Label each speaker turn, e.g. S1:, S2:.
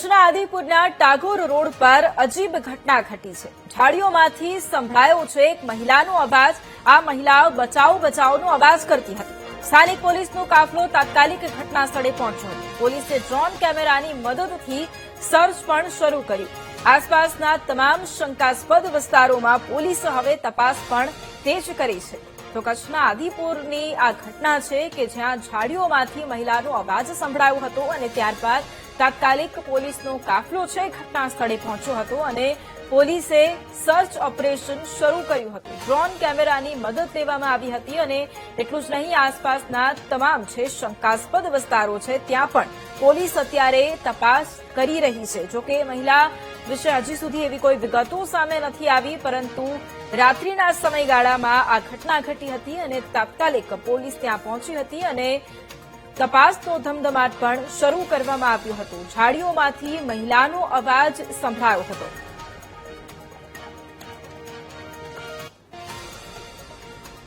S1: કચ્છના આદિપુરના ટાગોર રોડ પર અજીબ ઘટના ઘટી છે। ઝાડીઓમાંથી સંભળાયો છે એક મહિલાનો અવાજ। આ મહિલા બચાવ બચાવનો અવાજ કરતી હતી। સ્થાનિક પોલીસનો કાફલો તાત્કાલિક ઘટના સ્થળે પહોંચ્યો હતો। પોલીસે ડ્રોન કેમેરાની મદદથી સર્ચ પણ શરૂ કર્યું। આસપાસના તમામ શંકાસ્પદ વિસ્તારોમાં પોલીસ હવે તપાસ પણ તેજ કરી છે। તો કચ્છના આદિપુરની આ ઘટના છે કે જ્યાં ઝાડીઓમાંથી મહિલાનો અવાજ સંભળાયો હતો અને ત્યારબાદ તાત્કાલિક પોલીસનો કાફલો છે ઘટના સ્થળે પહોંચ્યો હતો અને પોલીસે સર્ચ ઓપરેશન શરૂ કર્યું હતું। ડ્રોન કેમેરાની મદદ લેવામાં આવી હતી અને એટલું જ નહીં, આસપાસના તમામ છે શંકાસ્પદ વિસ્તારો છે ત્યાં પણ પોલીસ અત્યારે તપાસ કરી રહી છે। જોકે મહિલા વિશે હજી સુધી એવી કોઈ વિગતો સામે નથી આવી, પરંતુ રાત્રિના સમયગાળામાં આ ઘટના ઘટી હતી અને તાત્કાલિક પોલીસ ત્યાં પહોંચી હતી અને તપાસનો ધમધમાટ પણ શરૂ કરવામાં આવ્યો હતો। ઝાડીઓમાંથી મહિલાનો અવાજ સંભળાયો હતો।